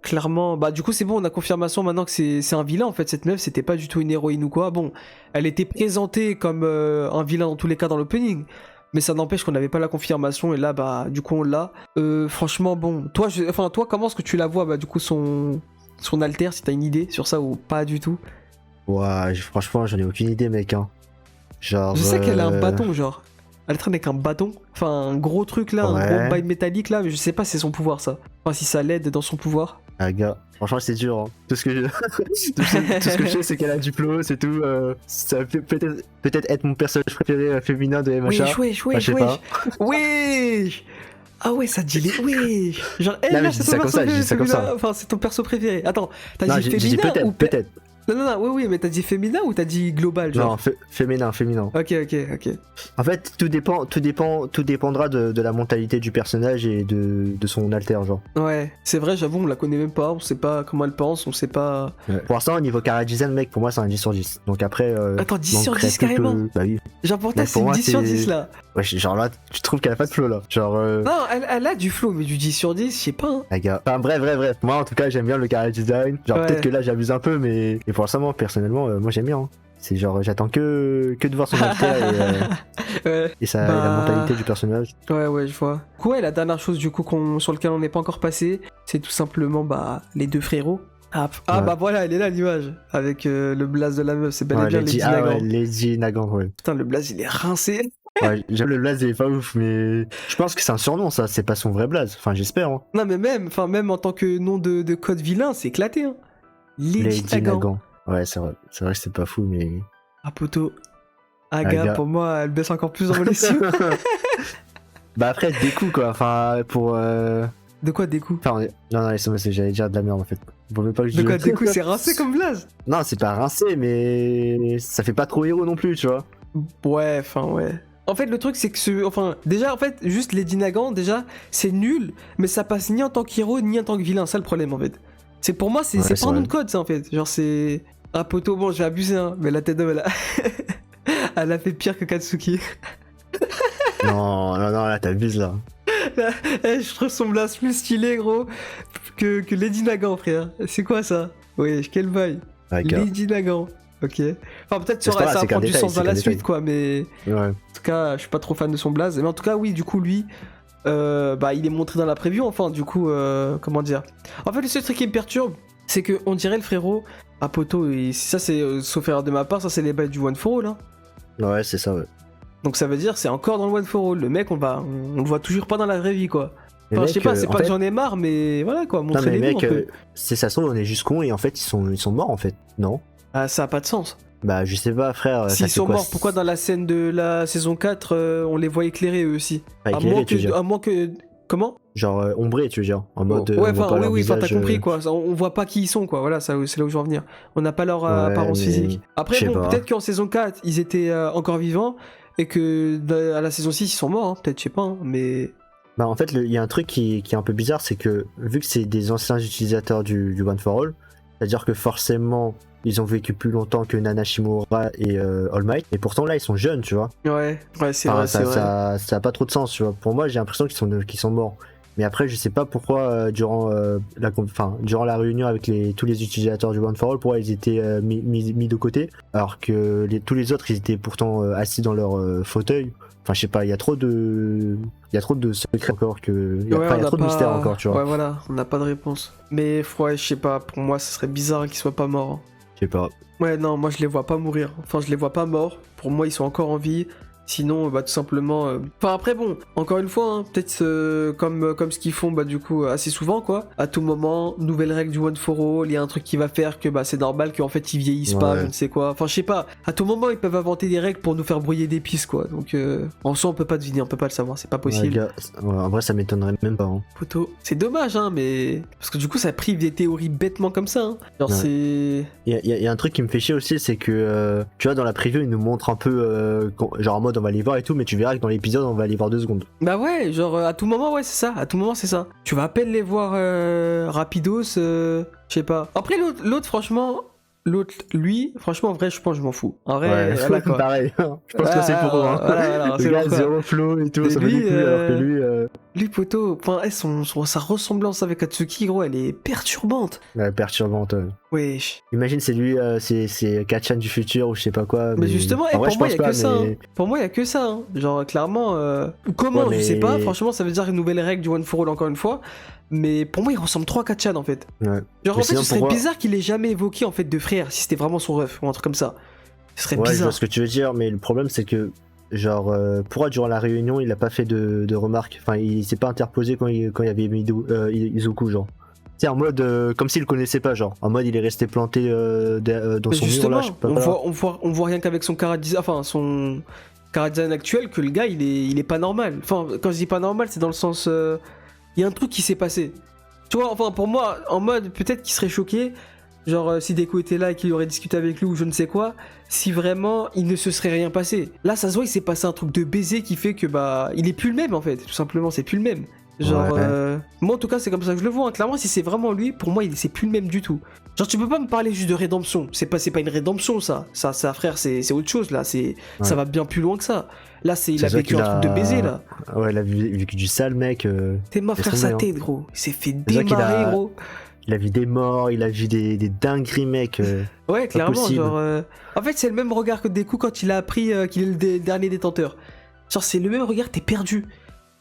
Clairement, bah du coup, c'est bon, on a confirmation maintenant que c'est un vilain, en fait. Cette meuf, c'était pas du tout une héroïne ou quoi. Bon, elle était présentée comme un vilain dans tous les cas dans l'opening. Mais ça n'empêche qu'on n'avait pas la confirmation et là, bah, du coup, on l'a. Franchement, bon, toi, comment est-ce que tu la vois, bah, du coup, son alter, si t'as une idée sur ça ou pas du tout.
Ouais, franchement, j'en ai aucune idée, mec. Hein. Genre.
Je sais qu'elle a un bâton, genre. Elle traîne avec un bâton, enfin un gros truc là, un gros bail métallique là, mais je sais pas si c'est son pouvoir ça. Enfin, si ça l'aide dans son pouvoir.
Ah, gars, franchement, c'est dur. Hein. Tout ce que je sais, c'est qu'elle a du flow, c'est tout. Ça peut peut-être être mon personnage préféré féminin de MHA.
Wesh. Ah ouais, ça dit les. Oui. Genre,
Non,
là,
je dis ça comme ça, je dis ça comme ça.
Enfin, c'est ton perso préféré. Attends, t'as
Non,
dit
j'ai dit
féminin ou
peut-être.
Non, oui, mais t'as dit féminin ou t'as dit global, genre.
Non, féminin.
Ok.
En fait, tout dépendra de la mentalité du personnage et de son alter, genre.
Ouais, c'est vrai, j'avoue, on la connaît même pas, on sait pas comment elle pense, on sait pas.
Ouais. Pour l'instant, au niveau chara design, mec, pour moi, c'est un 10 sur 10. Donc après.
Attends, 10 sur 10 carrément.
Bah oui.
Genre, pour toi, c'est une 10 sur 10 là.
Ouais, genre là, tu trouves qu'elle a pas de flow là. Genre.
Non, elle a du flow, mais du 10 sur 10, je sais pas. Hein.
Ah, gars. Enfin, bref. Moi, en tout cas, j'aime bien le chara design. Genre,
Ouais.
peut-être que là, j'abuse un peu, mais pour l'instant, moi, personnellement, moi, j'aime bien. Hein. C'est genre, j'attends que de voir son alter
Ouais.
et la mentalité du personnage.
Ouais, je vois. Ouais, la dernière chose du coup sur lequel on n'est pas encore passé, c'est tout simplement bah les deux frérots. Ah,
Ouais.
bah voilà, elle est là l'image avec le blaze de la meuf, c'est bel et bien Lady Nagan.
Ouais, Lady Nagan, ouais.
Putain, le blaze il est rincé.
Ouais, j'aime le blaze, il est pas ouf, mais je pense que c'est un surnom, ça, c'est pas son vrai blaze. Enfin, j'espère. Hein.
Non, mais même en tant que nom de code vilain, c'est éclaté. Hein. Lady Nagan.
Ouais, c'est vrai que c'est pas fou, mais.
Ah, poto. Aga, pour moi, elle baisse encore plus dans mon estime.
Bah, après, des coups, quoi. Enfin, pour.
De quoi des coups?
Enfin, non, laisse-moi, j'allais dire de la merde en fait. Faut même pas que je
De quoi des coups? C'est rincé comme blaze?
Non, c'est pas rincé, mais ça fait pas trop héros non plus, tu vois.
Ouais. En fait, le truc, c'est que déjà, en fait, juste Lady Nagan, déjà, c'est nul, mais ça passe ni en tant qu'héros, ni en tant que vilain. Ça, le problème, en fait. C'est pour moi, c'est pas un nom de code, ça, en fait. Genre, c'est. Ah, poto, bon, j'ai abusé, hein, mais la tête d'homme, elle a fait pire que Katsuki.
non, là, t'abuses, là.
Je trouve son blast plus stylé, gros, que Lady Nagan, frère. C'est quoi ça? Oui, quel bail. Lady Nagan. Ok. Enfin, peut-être ça va prendre du sens dans la suite, quoi, mais.
Ouais.
En tout cas, je suis pas trop fan de son blaze. Mais en tout cas, oui, du coup, lui, bah, il est montré dans la preview, enfin, du coup, comment dire. En fait, le seul truc qui me perturbe, c'est que on dirait le frérot à poto, et ça, c'est, sauf erreur de ma part, ça, c'est les bails du One for All, hein.
Ouais, c'est ça, ouais.
Donc ça veut dire c'est encore dans le One for All. Le mec, on le voit toujours pas dans la vraie vie, quoi. Enfin, je sais pas, c'est pas que j'en ai marre, mais voilà, quoi, montrer les noms un peu.
C'est ça, on est juste cons et en fait, ils sont morts, en fait, non?
Ah, ça a pas de sens.
Bah, je sais pas, frère.
S'ils sont morts, pourquoi dans la scène de la saison 4, on les voit éclairer eux aussi? À moins que... Comment?
Genre ombré, tu veux dire, en mode.
Ouais, enfin, oui, t'as compris, quoi. On voit pas qui ils sont, quoi. Voilà, c'est là où je veux en venir. On n'a pas leur apparence physique. Après, bon, peut-être qu'en saison 4, ils étaient encore vivants et que à la saison 6, ils sont morts, hein. Peut-être, je sais pas, hein, mais.
Bah, en fait, il y a un truc qui est un peu bizarre, c'est que vu que c'est des anciens utilisateurs du One for All, c'est-à-dire que forcément. Ils ont vécu plus longtemps que Nana Shimura et All Might, et pourtant là ils sont jeunes, tu vois.
Ouais, c'est vrai.
Ça a pas trop de sens, tu vois. Pour moi, j'ai l'impression qu'ils sont morts. Mais après, je sais pas pourquoi durant la réunion avec tous les utilisateurs du One for All, pourquoi ils étaient mis de côté, alors que tous les autres ils étaient pourtant assis dans leur fauteuil. Enfin, je sais pas, il y a trop de secrets encore il y a trop de mystères encore, tu vois.
Ouais, voilà, on n'a pas de réponse. Mais ouais, je sais pas, pour moi, ce serait bizarre qu'ils soient pas morts.
Je sais pas.
Ouais, non, moi je les vois pas mourir. Enfin, je les vois pas morts. Pour moi, ils sont encore en vie. Sinon, bah tout simplement. Enfin après bon, encore une fois, hein, peut-être comme ce qu'ils font bah du coup assez souvent quoi. À tout moment, nouvelle règle du One for All, il y a un truc qui va faire que bah c'est normal qu'en fait ils vieillissent pas, je ne sais quoi. Enfin je sais pas. À tout moment ils peuvent inventer des règles pour nous faire brouiller des pistes quoi. Donc en soi on peut pas deviner, on peut pas le savoir, c'est pas possible.
Gars, en vrai ça m'étonnerait même pas. Hein.
Photo. C'est dommage hein, mais parce que du coup ça prive des théories bêtement comme ça. Hein. Genre c'est.
Il y a un truc qui me fait chier aussi, c'est que tu vois dans la preview ils nous montrent un peu genre en mode on va les voir et tout, mais tu verras que dans l'épisode on va les voir 2 secondes.
Bah ouais, genre à tout moment ouais c'est ça, à tout moment c'est ça. Tu vas à peine les voir rapidos, je sais pas. Après l'autre franchement, lui, franchement en vrai je pense que je m'en fous. En vrai,
ouais,
voilà quoi.
pareil. Je pense que c'est pour eux. Hein.
Voilà,
le gars zéro flow et tout, ça me dit alors que lui.
Lui poteau, enfin sa ressemblance avec Atsuki gros, elle est perturbante.
Ouais, perturbante.
Wesh.
Imagine c'est lui, c'est Kachan du futur ou je sais pas quoi.
Mais justement,
en vrai,
pour moi, il y a
pas,
que ça. Hein. Pour moi, il y a que ça. Hein. Genre, clairement, comment, je sais pas. Franchement, ça veut dire une nouvelle règle du One for All encore une fois. Mais pour moi, il ressemble trop à Kachan en fait.
Ouais.
Genre, en fait, ce serait bizarre qu'il ait jamais évoqué en fait de frère si c'était vraiment son ref ou un truc comme ça. Ce serait bizarre.
Je vois ce que tu veux dire, mais le problème c'est que. Genre, pourquoi durant la réunion il a pas fait de remarques. Enfin, il s'est pas interposé quand il y avait Izuku, genre. C'est en mode comme s'il le connaissait pas, genre. En mode il est resté planté dans son mur là, je sais pas.
On voit rien qu'avec son chara-design, enfin son chara-design actuel que le gars il est pas normal. Enfin, quand je dis pas normal, c'est dans le sens. Il y a un truc qui s'est passé. Tu vois, enfin pour moi, en mode peut-être qu'il serait choqué. Genre si Deku était là et qu'il aurait discuté avec lui ou je ne sais quoi, si vraiment il ne se serait rien passé. Là ça se voit il s'est passé un truc de baiser qui fait que bah il est plus le même en fait, tout simplement c'est plus le même. Genre moi en tout cas c'est comme ça que je le vois, hein. Clairement si c'est vraiment lui, pour moi c'est plus le même du tout. Genre tu peux pas me parler juste de rédemption, c'est pas une rédemption ça frère c'est autre chose là, ça va bien plus loin que ça. Là il a vécu un truc de baiser là.
Ouais il a vécu du sale mec.
T'es ma frère sa tête gros, il s'est fait démarrer gros.
Il a vu des morts, il a vu des dingueries, mec.
Ouais, clairement, genre... En fait, c'est le même regard que Deku quand il a appris qu'il est le dernier détenteur. Genre, c'est le même regard, t'es perdu.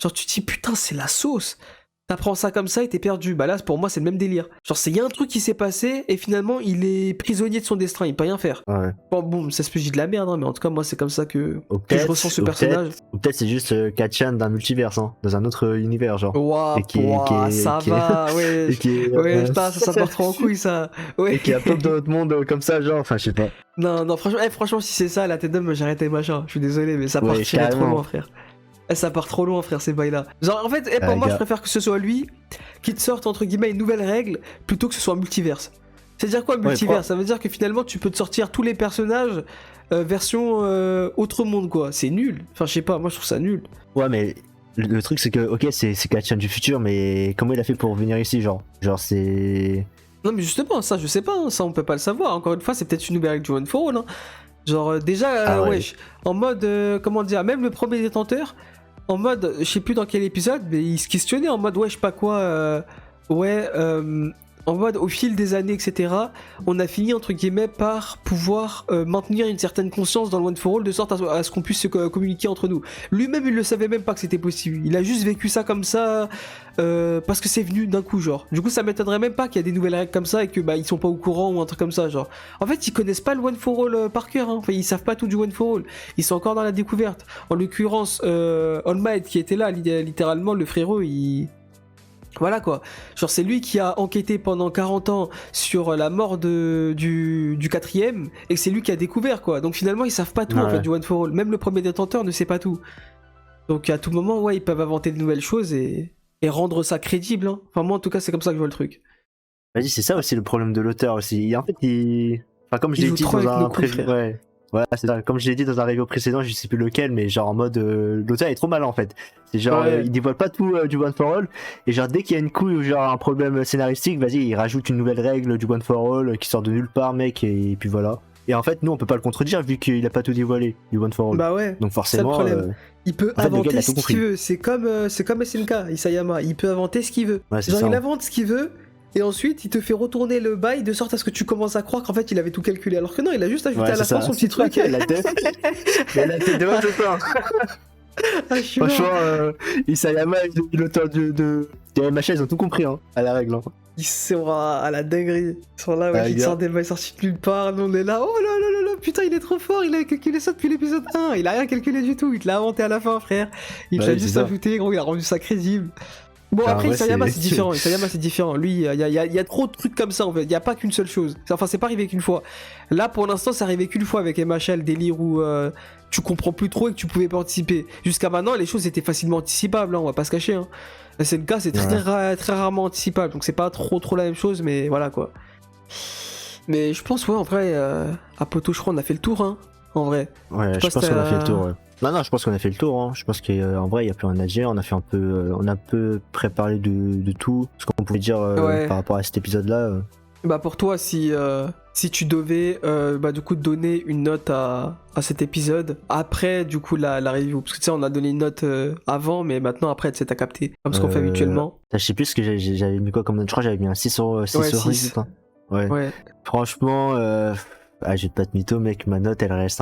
Genre, tu te dis, putain, c'est la sauce. T'apprends ça comme ça et t'es perdu. Bah là, pour moi, c'est le même délire. Genre, il y a un truc qui s'est passé et finalement, il est prisonnier de son destin, il peut rien faire.
Ouais.
Bon, ça se peut, je dis de la merde, hein, mais en tout cas, moi, c'est comme ça que je ressens ce personnage.
Ou peut-être c'est juste Kachan d'un multiverse, hein, dans un autre univers, genre.
Ouah, ça va, ouais. Ouais, putain, ça part trop en couille, ça. Ouais.
Et qui a plein d'autres mondes comme ça, genre, enfin, je sais pas.
Non, franchement, si c'est ça, la tête d'homme, j'arrête les machins. Je suis désolé, mais ça partirait trop loin, frère. Ça part trop loin, frère, ces bails-là. Genre, en fait, pour moi, je préfère que ce soit lui qui te sorte, entre guillemets, une nouvelle règle plutôt que ce soit un multiverse. C'est-à-dire quoi, multiverse? Ça veut dire que finalement, tu peux te sortir tous les personnages version autre monde, quoi. C'est nul. Enfin, je sais pas, moi, je trouve ça nul.
Ouais, mais le truc, c'est que, ok, c'est Kachan du futur, mais comment il a fait pour venir ici, genre? Genre, c'est...
Non, mais justement, ça, je sais pas, hein, ça, on peut pas le savoir. Encore une fois, c'est peut-être une nouvelle règle du One for All, hein. Genre, déjà, wesh, en mode, comment dire, même le premier détenteur, en mode, je sais plus dans quel épisode, mais il se questionnait en mode, ouais, je sais pas quoi, en mode, au fil des années, etc., on a fini, entre guillemets, par pouvoir maintenir une certaine conscience dans le One for All, de sorte à ce qu'on puisse se communiquer entre nous. Lui-même, il le savait même pas que c'était possible. Il a juste vécu ça comme ça, parce que c'est venu d'un coup, genre. Du coup, ça m'étonnerait même pas qu'il y a des nouvelles règles comme ça et que bah ils sont pas au courant ou un truc comme ça, genre. En fait, ils connaissent pas le One for All par cœur, hein. Enfin, ils savent pas tout du One for All. Ils sont encore dans la découverte. En l'occurrence, All Might qui était là, littéralement, le frérot, il... Voilà quoi, genre c'est lui qui a enquêté pendant 40 ans sur la mort du quatrième et c'est lui qui a découvert quoi, donc finalement ils savent pas tout en fait du One for All, même le premier détenteur ne sait pas tout. Donc à tout moment ouais ils peuvent inventer de nouvelles choses et rendre ça crédible, hein. Enfin moi en tout cas c'est comme ça que je vois le truc.
Vas-y c'est ça aussi le problème de l'auteur aussi, en fait enfin comme je l'ai dit dans un précédent, voilà, c'est ça. Comme je l'ai dit dans un review précédent, je sais plus lequel, mais genre en mode l'auteur est trop malin en fait. C'est genre il dévoile pas tout du One for All et genre dès qu'il y a une couille ou genre un problème scénaristique, vas-y il rajoute une nouvelle règle du One for All qui sort de nulle part mec et puis voilà. Et en fait nous on peut pas le contredire vu qu'il a pas tout dévoilé du One for All.
Bah ouais.
Donc forcément.
Il peut inventer ce qu'il veut. C'est comme SNK, Isayama. Il peut inventer ce qu'il veut.
Ouais,
genre il invente ce qu'il veut. Et ensuite, il te fait retourner le bail de sorte à ce que tu commences à croire qu'en fait, il avait tout calculé. Alors que non, il a juste ajouté à la fin son petit truc.
La tête. La tête de ça. Franchement, Isayama et l'auteur de MHA, ils ont tout compris hein, à la règle. Hein.
Ils sont à la dinguerie. Ils sont là, ouais, ils sortent des bails sortis de nulle part. Nous, on est là, oh là là là là, putain, il est trop fort, il a calculé ça depuis l'épisode 1, il a rien calculé du tout, il te l'a inventé à la fin, frère. Il te l'a juste ajouté, gros, il a rendu ça crédible. Bon, après, Isayama, c'est différent. Isayama, c'est différent. Lui, il y a trop de trucs comme ça, en fait. Il n'y a pas qu'une seule chose. Enfin, c'est pas arrivé qu'une fois. Là, pour l'instant, c'est arrivé qu'une fois avec MHL, le délire où tu comprends plus trop et que tu pouvais pas anticiper. Jusqu'à maintenant, les choses étaient facilement anticipables, hein, on va pas se cacher. Hein. SNK, c'est très rarement anticipable. Donc, c'est pas trop la même chose, mais voilà, quoi. Mais je pense, ouais, en vrai, à Poto, je crois, on a fait le tour, hein. En vrai.
Ouais, je pense qu'on a fait le tour, ouais. Non, je pense qu'on a fait le tour. Hein. Je pense qu'en vrai, il n'y a plus rien à dire. On a fait un peu, on a un peu préparé de tout ce qu'on pouvait dire par rapport à cet épisode-là.
Bah pour toi, si tu devais, du coup, donner une note à cet épisode après, du coup, la review, parce que tu sais, on a donné une note avant, mais maintenant après, tu sais, t'as capté, comme ce qu'on fait habituellement.
Je sais plus ce que j'avais mis quoi comme note. Je crois que j'avais mis un 6 sur 10. Hein. Ouais. Franchement, j'ai pas de mytho, mec. Ma note, elle reste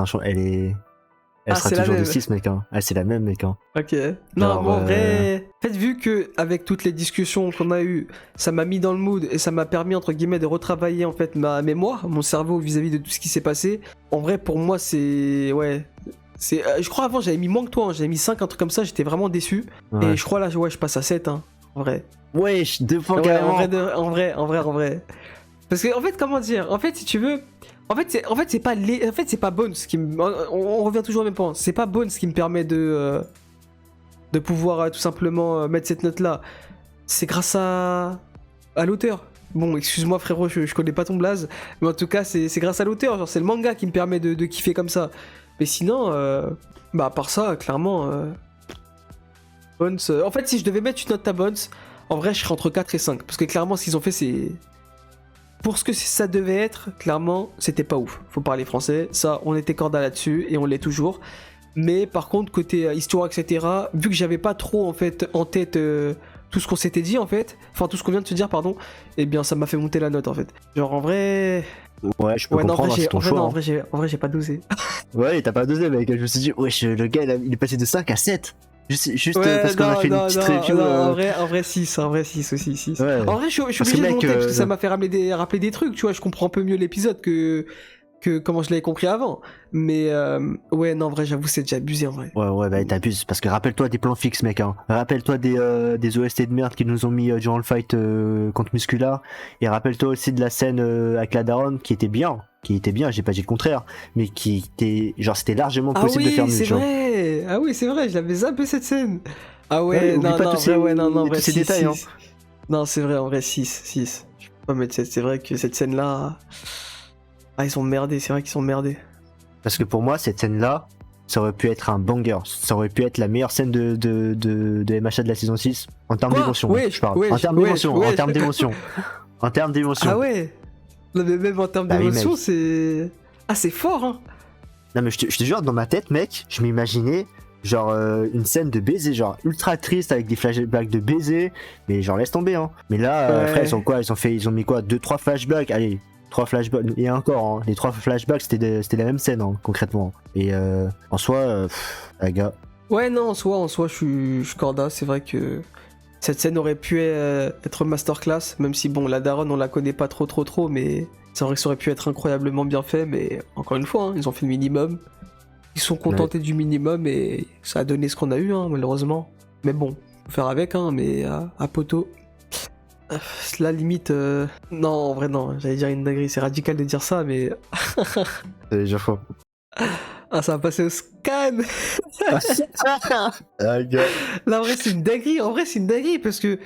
elle sera toujours de 6, mec. Hein. Ah, c'est la même, mec. Hein.
Ok. Non, bon, en vrai. En fait, vu que avec toutes les discussions qu'on a eues, ça m'a mis dans le mood et ça m'a permis, entre guillemets, de retravailler en fait ma mémoire, mon cerveau vis-à-vis de tout ce qui s'est passé. En vrai, pour moi, c'est. Ouais. Je crois avant, j'avais mis moins que toi. Hein. J'avais mis 5, un truc comme ça. J'étais vraiment déçu. Ouais. Et je crois là, je passe à 7, hein. En vrai.
Ouais, 2 points carrément.
En vrai. Parce que, en fait, comment dire? En fait, si tu veux. En fait, c'est pas Bones qui me... On revient toujours au même point. C'est pas Bones qui me permet de pouvoir tout simplement mettre cette note-là. C'est grâce à l'auteur. Bon, excuse-moi frérot, je connais pas ton blaze, mais en tout cas, c'est grâce à l'auteur. Genre, c'est le manga qui me permet de kiffer comme ça. Mais sinon, à part ça, clairement, Bones... en fait, si je devais mettre une note à Bones, en vrai, je serais entre 4 et 5. Parce que clairement, ce qu'ils ont fait, c'est... Pour ce que ça devait être, clairement, c'était pas ouf. Faut parler français, ça, on était corda là-dessus et on l'est toujours. Mais par contre, côté histoire, etc., vu que j'avais pas trop en fait en tête tout ce qu'on s'était dit en fait, enfin tout ce qu'on vient de se dire, pardon, eh bien ça m'a fait monter la note en fait. Genre en vrai.
Ouais, je peux comprendre, c'est ton choix.
En vrai, j'ai pas dosé.
Ouais, t'as pas dosé, mec. Je me suis dit, wesh, le gars, il est passé de 5 à 7. Juste parce qu'on a fait une petite review.
En vrai 6 aussi, 6. Ouais. En vrai, je suis obligé de monter parce que ça m'a fait rappeler des trucs, tu vois, je comprends un peu mieux l'épisode que comment je l'avais compris avant. Mais ouais, non, en vrai, j'avoue, c'est déjà abusé en vrai.
Ouais, bah t'abuses, parce que rappelle-toi des plans fixes, mec. Hein. Rappelle-toi des OST de merde qu'ils nous ont mis durant le fight contre Muscular. Et rappelle-toi aussi de la scène avec la daronne qui était bien, j'ai pas dit le contraire, mais qui était, genre, c'était largement possible de faire mieux.
Ah oui, c'est vrai, je l'avais zappé cette scène. Ah ouais, non,
tous ces détails. Hein.
Non, c'est vrai, en vrai, 6. Je peux pas mettre 7, c'est vrai que cette scène-là... Ah, ils sont merdés, c'est vrai qu'ils sont merdés.
Parce que pour moi, cette scène-là, ça aurait pu être un banger. Ça aurait pu être la meilleure scène de MHA de la saison 6. En termes d'émotion, je parle. En termes d'émotion. En termes d'émotion.
Ah ouais. Non, mais même en termes d'émotion, c'est... Ah, c'est fort, hein.
Non, mais je te jure, dans ma tête, mec, je m'imaginais genre une scène de baiser, genre ultra triste avec des flashbacks de baiser. Mais genre, laisse tomber, hein. Mais là, frère, ils ont mis quoi 2-3 flashbacks, allez. 3 flashbacks, et encore, hein, les 3 flashbacks c'était la même scène, hein, concrètement. Et en soi, les gars. Ouais,
non, en soi, je suis corda, c'est vrai que cette scène aurait pu être masterclass, même si, bon, la daronne, on la connaît pas trop, mais c'est vrai que ça aurait pu être incroyablement bien fait, mais encore une fois, hein, ils ont fait le minimum. Ils sont contentés du minimum et ça a donné ce qu'on a eu, hein, malheureusement. Mais bon, faut faire avec, hein, mais à Poto. La limite, non, en vrai, non, j'allais dire une dinguerie, c'est radical de dire ça, mais.
C'est déjà faux.
Ah, ça va passer au scan.
Ah, gars.
Là, en vrai, c'est une dinguerie, parce que,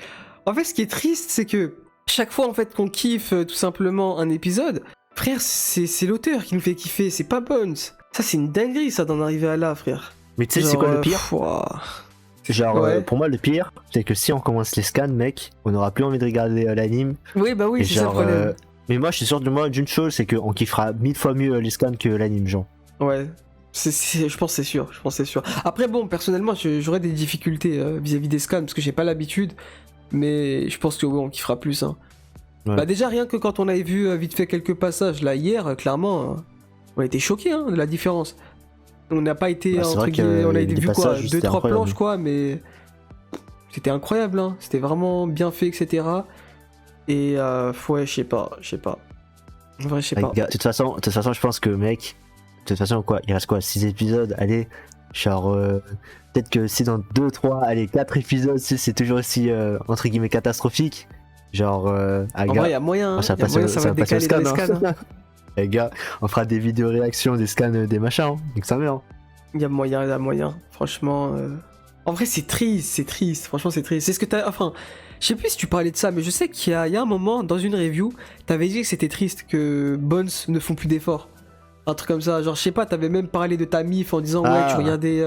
en fait, ce qui est triste, c'est que chaque fois, en fait, qu'on kiffe tout simplement un épisode, frère, c'est l'auteur qui nous fait kiffer, c'est pas Bones. Ça, c'est une dinguerie, ça, d'en arriver à là, frère.
Mais tu sais, c'est quoi le pire? Genre, pour moi, le pire, c'est que si on commence les scans, mec, on n'aura plus envie de regarder l'anime.
Oui, bah oui, c'est ça le problème.
Mais moi, je suis sûr de moi d'une chose, c'est qu'on kiffera 1000 fois mieux les scans que l'anime, genre.
Ouais, je pense c'est sûr. Après, bon, personnellement, j'aurais des difficultés vis-à-vis des scans, parce que j'ai pas l'habitude, mais je pense que ouais, on kiffera plus, hein. Ouais. Bah déjà, rien que quand on avait vu vite fait quelques passages, là, hier, clairement, on a été choqués, hein, de la différence. On n'a pas été, entre guillemets, on a vu quoi, 2-3 planches, quoi, mais c'était incroyable, hein. C'était vraiment bien fait, etc. Et ouais, je sais pas. En vrai, je sais pas.
De toute façon, je pense que, mec, toute façon, quoi, il reste quoi, 6 épisodes, allez, genre, peut-être que si dans 2, 3, allez, 4 épisodes, c'est toujours aussi, entre guillemets, catastrophique, genre,
En vrai, il y a moyen,
ça
ça va décaler dans les scans. Hein.
Les gars, on fera des vidéos réactions, des scans, des machins, hein. Donc ça meurt.
Il y a moyen, franchement. En vrai, c'est triste, franchement, c'est triste. C'est ce que t'as. Enfin, je sais plus si tu parlais de ça, mais je sais qu'il y a un moment, dans une review, t'avais dit que c'était triste que Bones ne font plus d'efforts. Un truc comme ça, genre, je sais pas, t'avais même parlé de ta mif en disant, ouais, tu regardais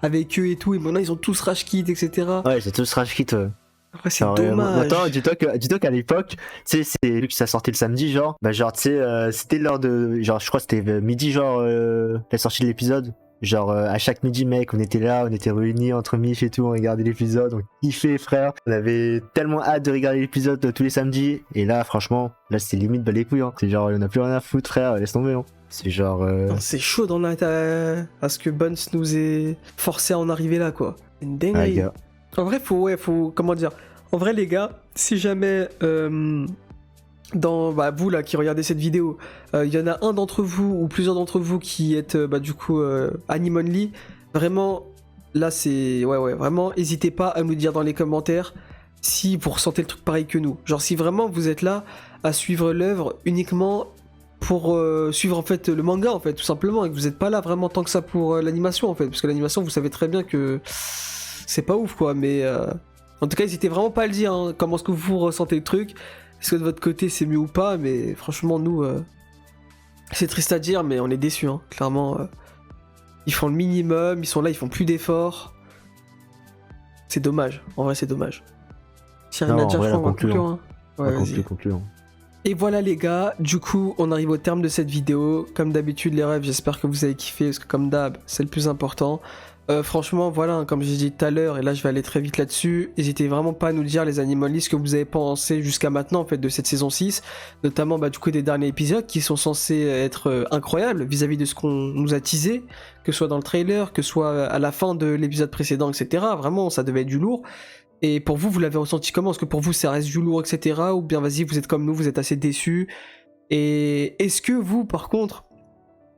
avec eux et tout, et maintenant ils ont tous rage quit, etc.
Ouais, c'est tous rage quit, ouais.
Après, c'est dommage.
Attends, dis-toi qu'à l'époque, tu sais, c'est lui qui s'est sorti le samedi, genre, bah, genre, tu sais, c'était l'heure de. Genre, je crois que c'était midi, genre, la sortie de l'épisode. Genre, à chaque midi, mec, on était là, on était réunis entre mif et tout, on regardait l'épisode, on kiffait, frère. On avait tellement hâte de regarder l'épisode tous les samedis. Et là, franchement, là, c'était limite bas les couilles, hein. C'est genre, on a plus rien à foutre, frère, laisse tomber, hein. C'est genre.
Non, c'est chaud d'en être à ce que Bones nous ait forcé à en arriver là, quoi. Une dinguerie.
Ah,
En vrai, faut. Comment dire? En vrai, les gars, si jamais. Vous là qui regardez cette vidéo, il y en a un d'entre vous ou plusieurs d'entre vous qui êtes du coup Anime Only, vraiment là c'est ouais vraiment n'hésitez pas à nous dire dans les commentaires si vous ressentez le truc pareil que nous, genre si vraiment vous êtes là à suivre l'œuvre uniquement pour suivre en fait le manga en fait tout simplement et que vous n'êtes pas là vraiment tant que ça pour l'animation en fait, parce que l'animation vous savez très bien que c'est pas ouf quoi, mais en tout cas n'hésitez vraiment pas à le dire hein, comment est-ce que vous ressentez le truc. Est-ce que de votre côté c'est mieux ou pas, mais franchement nous c'est triste à dire mais on est déçus hein. Clairement ils font le minimum, ils sont là, ils font plus d'efforts. C'est dommage, en vrai c'est dommage. Si rien à dire, je crois, on va conclure. Hein. Ouais, vas-y.
Concluons.
Et voilà les gars, du coup on arrive au terme de cette vidéo. Comme d'habitude les rêves, j'espère que vous avez kiffé, parce que comme d'hab, c'est le plus important. Franchement voilà, comme j'ai dit tout à l'heure, et là je vais aller très vite là-dessus, n'hésitez vraiment pas à nous dire les Animal ce que vous avez pensé jusqu'à maintenant en fait de cette saison 6, notamment du coup des derniers épisodes qui sont censés être incroyables vis-à-vis de ce qu'on nous a teasé, que ce soit dans le trailer, que ce soit à la fin de l'épisode précédent, etc. Vraiment ça devait être du lourd. Et pour vous, vous l'avez ressenti comment? Est-ce que pour vous ça reste du lourd, etc. Ou bien vas-y, vous êtes comme nous, vous êtes assez déçus? Et est-ce que vous, par contre,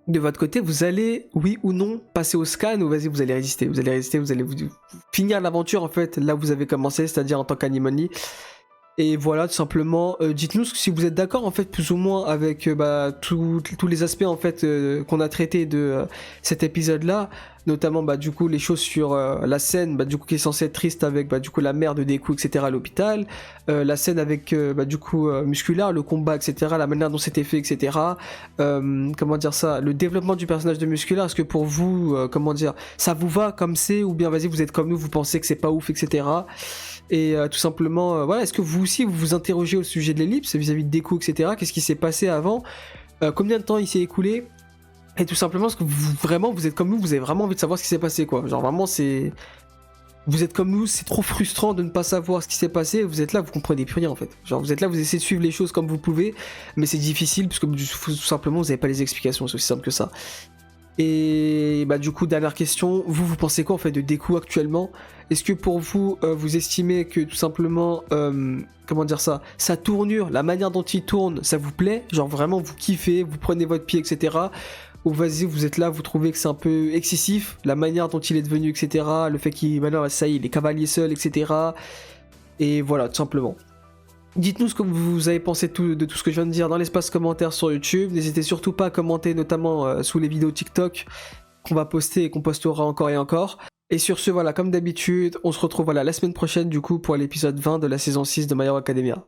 de votre côté, vous allez, oui ou non, passer au scan ou vas-y, vous allez résister, vous allez finir l'aventure en fait, là où vous avez commencé, c'est-à-dire en tant qu'Anime Only. Et voilà, tout simplement, dites-nous si vous êtes d'accord en fait plus ou moins avec tous les aspects en fait qu'on a traités de cet épisode-là, notamment du coup les choses sur la scène du coup qui est censée être triste avec du coup la mère de Deku etc à l'hôpital, la scène avec du coup Musculaire, le combat etc, la manière dont c'était fait etc, comment dire ça, le développement du personnage de Musculaire, est-ce que pour vous comment dire ça vous va comme c'est, ou bien vas-y vous êtes comme nous, vous pensez que c'est pas ouf etc. Et tout simplement, voilà, est-ce que vous aussi vous vous interrogez au sujet de l'ellipse vis-à-vis de Deku, etc. Qu'est-ce qui s'est passé avant, combien de temps il s'est écoulé, et tout simplement, est-ce que vous êtes comme nous, vous avez vraiment envie de savoir ce qui s'est passé, quoi. Genre vraiment, vous êtes comme nous, c'est trop frustrant de ne pas savoir ce qui s'est passé, vous êtes là, vous comprenez plus rien en fait. Genre vous êtes là, vous essayez de suivre les choses comme vous pouvez, mais c'est difficile parce que tout simplement vous n'avez pas les explications, c'est aussi simple que ça. Et du coup, dernière question, vous pensez quoi en fait de Deku actuellement? Est-ce que pour vous, vous estimez que tout simplement, comment dire ça, sa tournure, la manière dont il tourne, ça vous plaît? Genre vraiment vous kiffez, vous prenez votre pied, etc. Ou vas-y, vous êtes là, vous trouvez que c'est un peu excessif, la manière dont il est devenu, etc. Le fait qu'il, maintenant, ça y est, il est cavalier seul, etc. Et voilà, tout simplement. Dites-nous ce que vous avez pensé de tout ce que je viens de dire dans l'espace commentaire sur YouTube. N'hésitez surtout pas à commenter, notamment sous les vidéos TikTok qu'on va poster et qu'on postera encore et encore. Et sur ce, voilà, comme d'habitude, on se retrouve la semaine prochaine du coup pour l'épisode 20 de la saison 6 de My Hero Academia.